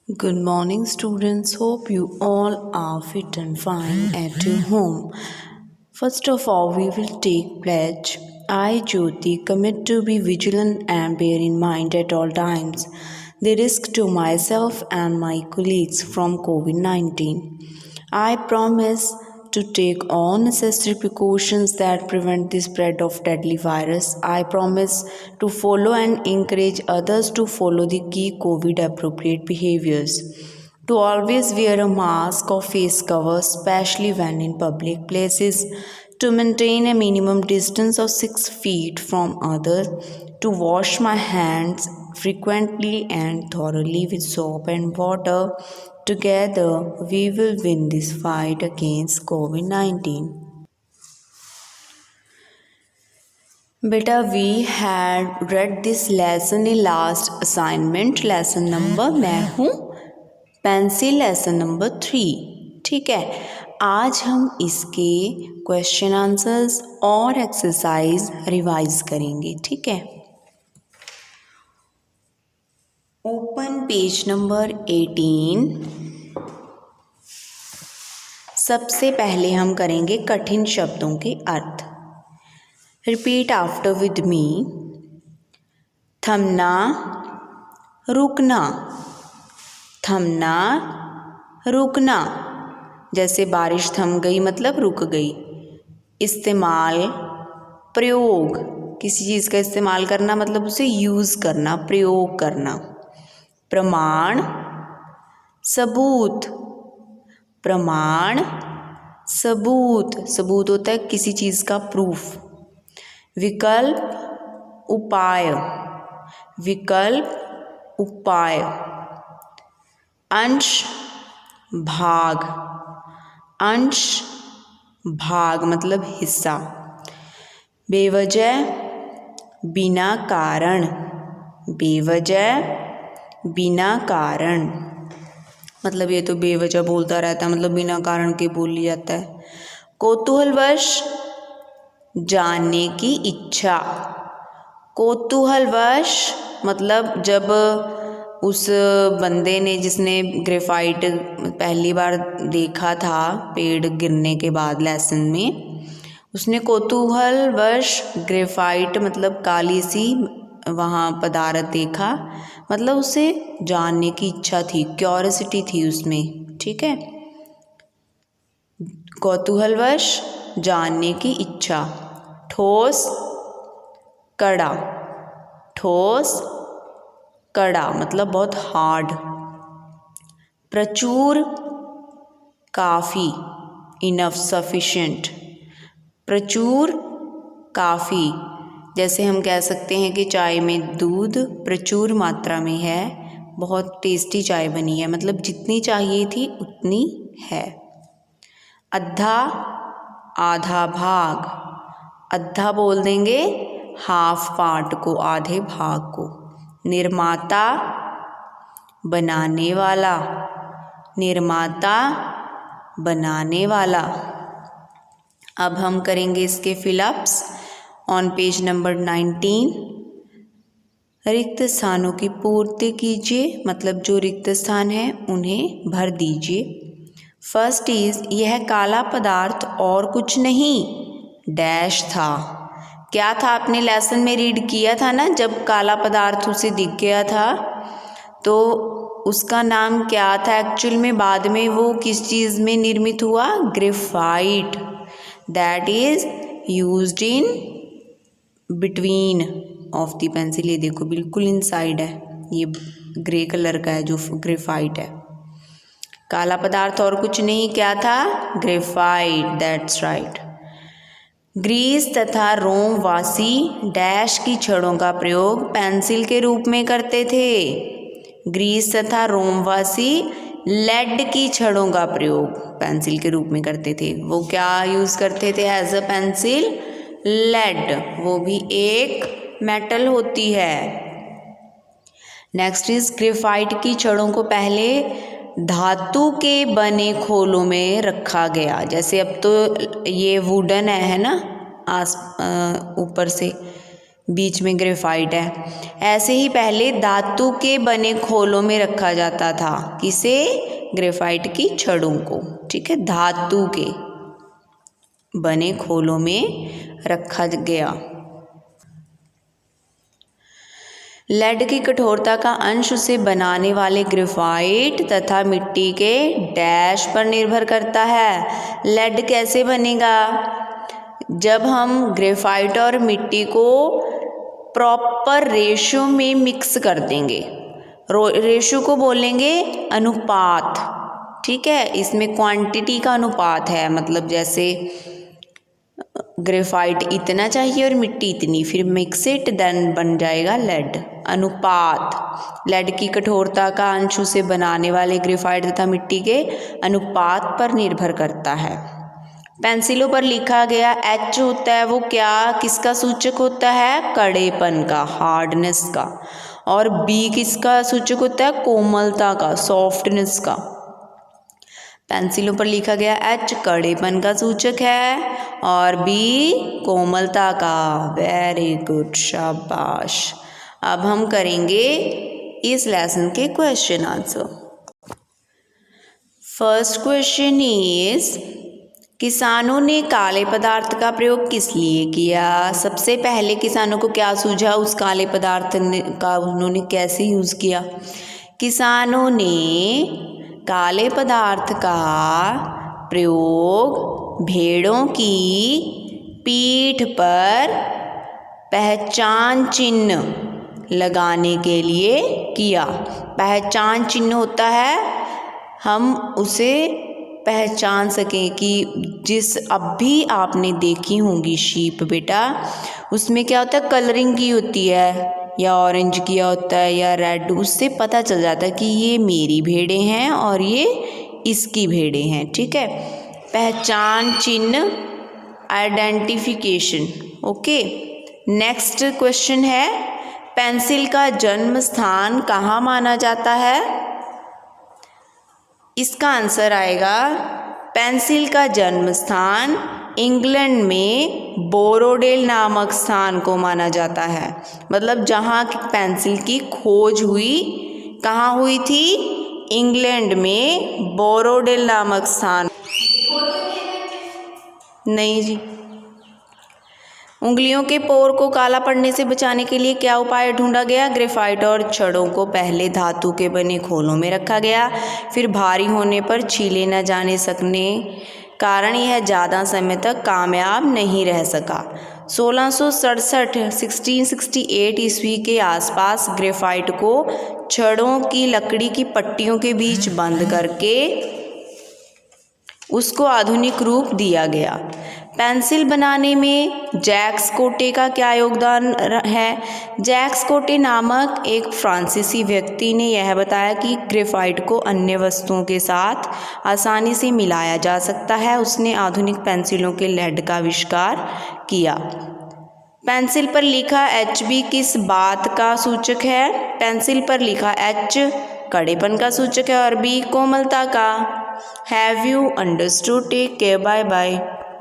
Good morning, students. Hope you all are fit and fine at your home. First of all, we will take pledge. I, Jyoti, commit to be vigilant and bear in mind at all times the risk to myself and my colleagues from COVID 19. I promise to take all necessary precautions that prevent the spread of deadly virus. I promise to follow and encourage others to follow the key COVID appropriate behaviors. To always wear a mask or face cover, especially when in public places. To maintain a minimum distance of 6 feet from others. To wash my hands frequently and thoroughly with soap and water. Together, we will win this fight against COVID 19. Beta, we had read this lesson in last assignment. Lesson number मैं हूँ pencil lesson number 3. ठीक है, आज हम इसके question answers और exercise revise करेंगे. ठीक है, ओपन पेज नंबर 18. सबसे पहले हम करेंगे कठिन शब्दों के अर्थ. Repeat after with me. थमना, रुकना. थमना, रुकना. जैसे बारिश थम गई मतलब रुक गई. इस्तेमाल, प्रयोग. किसी चीज़ का इस्तेमाल करना मतलब उसे यूज़ करना, प्रयोग करना. प्रमाण, सबूत. प्रमाण, सबूत. सबूत होता है किसी चीज़ का प्रूफ. विकल्प, उपाय. विकल्प, उपाय. अंश, भाग. अंश, भाग मतलब हिस्सा. बेवजह, बिना कारण. बेवजह, बिना कारण मतलब ये तो बेवजह बोलता रहता है, मतलब बिना कारण के बोल लिया जाता है. कौतूहलवश, जानने की इच्छा. कौतूहलवश मतलब जब उस बंदे ने जिसने ग्रेफाइट पहली बार देखा था पेड़ गिरने के बाद लेसन में, उसने कौतूहलवश ग्रेफाइट मतलब काली सी वहाँ पदार्थ देखा, मतलब उसे जानने की इच्छा थी, क्यूरियोसिटी थी उसमें. ठीक है, कौतूहलवश जानने की इच्छा. ठोस, कड़ा. ठोस, कड़ा मतलब बहुत हार्ड. प्रचुर, काफ़ी, इनफ, सफिशिएंट. प्रचुर, काफ़ी. जैसे हम कह सकते हैं कि चाय में दूध प्रचुर मात्रा में है, बहुत टेस्टी चाय बनी है, मतलब जितनी चाहिए थी उतनी है. अद्धा, आधा भाग. अद्धा बोल देंगे हाफ पार्ट को, आधे भाग को. निर्माता, बनाने वाला. निर्माता, बनाने वाला. अब हम करेंगे इसके फिलअप्स ऑन पेज नंबर 19. रिक्त स्थानों की पूर्ति कीजिए, मतलब जो रिक्त स्थान है उन्हें भर दीजिए. फर्स्ट इज, यह काला पदार्थ और कुछ नहीं डैश था. क्या था, आपने लेसन में रीड किया था ना, जब काला पदार्थ उसे दिख गया था तो उसका नाम क्या था एक्चुअल में. बाद में वो किस चीज़ में निर्मित हुआ, graphite. That is used in between of the pencil. ये देखो बिल्कुल इनसाइड है, ये ग्रे कलर का है जो ग्रेफाइट है. काला पदार्थ और कुछ नहीं, क्या था, ग्रेफाइट. That's right. ग्रीस तथा रोम वासी डैश की छड़ों का प्रयोग पेंसिल के रूप में करते थे. ग्रीस तथा रोम वासी लेड की छड़ों का प्रयोग पेंसिल के रूप में करते थे. वो क्या यूज़ करते थे एज अ पेंसिल, लेड. वो भी एक मेटल होती है. नेक्स्ट इज, ग्रेफाइट की छड़ों को पहले धातु के बने खोलों में रखा गया. जैसे अब तो ये वुडन है ना, ऊपर से बीच में ग्रेफाइट है। ऐसे ही पहले धातु के बने खोलों में रखा जाता था। किसे? ग्रेफाइट की छड़ों को। ठीक है, धातु के बने खोलों में रखा गया। लेड की कठोरता का अंश उसे बनाने वाले ग्रेफाइट तथा मिट्टी के डैश पर निर्भर करता है। लेड कैसे बनेगा? जब हम ग्रेफाइट और मिट्टी को प्रॉपर रेशो में मिक्स कर देंगे। रेशो को बोलेंगे अनुपात। ठीक है, इसमें क्वांटिटी का अनुपात है, मतलब जैसे ग्रेफाइट इतना चाहिए और मिट्टी इतनी, फिर मिक्स इट देन बन जाएगा लेड। अनुपात, लेड की कठोरता का अंश उसे बनाने वाले ग्रेफाइट तथा मिट्टी के अनुपात पर निर्भर करता है। पेंसिलों पर लिखा गया एच होता है वो क्या, किसका सूचक होता है? कड़ेपन का, हार्डनेस का। और बी किसका सूचक होता है? कोमलता का, सॉफ्टनेस का। पेंसिलों पर लिखा गया एच कड़ेपन का सूचक है और बी कोमलता का। वेरी गुड, शाबाश। अब हम करेंगे इस लेसन के question answer. First question is, किसानों ने काले पदार्थ का प्रयोग किस लिए किया? सबसे पहले किसानों को क्या सूझा, उस काले पदार्थ का उन्होंने कैसे यूज़ किया? किसानों ने काले पदार्थ का प्रयोग भेड़ों की पीठ पर पहचान चिन्ह लगाने के लिए किया। पहचान चिन्ह होता है, हम उसे पहचान सकें कि जिस अब भी आपने देखी होंगी शीप बेटा, उसमें क्या होता है? कलरिंग की होती है, या ऑरेंज किया होता है या रेड, उससे पता चल जाता है कि ये मेरी भेड़ें हैं और ये इसकी भेड़ें हैं। ठीक है, पहचान चिन्ह, आइडेंटिफिकेशन। ओके, नेक्स्ट क्वेश्चन है, पेंसिल का जन्म स्थान कहाँ माना जाता है? इसका आंसर आएगा, पेंसिल का जन्म स्थान इंग्लैंड में बोरोडेल नामक स्थान को माना जाता है। मतलब जहाँ पेंसिल की खोज हुई, कहाँ हुई थी? इंग्लैंड में बोरोडेल नामक स्थान। नहीं जी। उंगलियों के पोर को काला पड़ने से बचाने के लिए क्या उपाय ढूंढा गया? ग्रेफाइट और छड़ों को पहले धातु के बने खोलों में रखा गया, फिर भारी होने पर छीले न जाने सकने कारण यह ज़्यादा समय तक कामयाब नहीं रह सका। 1668 ईस्वी के आसपास ग्रेफाइट को छड़ों की लकड़ी की पट्टियों के बीच बंद करके उसको आधुनिक रूप दिया गया। पेंसिल बनाने में जैक्स कोटे का क्या योगदान है? जैक्स कोटे नामक एक फ्रांसीसी व्यक्ति ने यह बताया कि ग्रेफाइट को अन्य वस्तुओं के साथ आसानी से मिलाया जा सकता है। उसने आधुनिक पेंसिलों के लेड का आविष्कार किया। पेंसिल पर लिखा HB किस बात का सूचक है? पेंसिल पर लिखा H कड़ेपन का सूचक है और B कोमलता का। Have you understood? Take care, bye bye.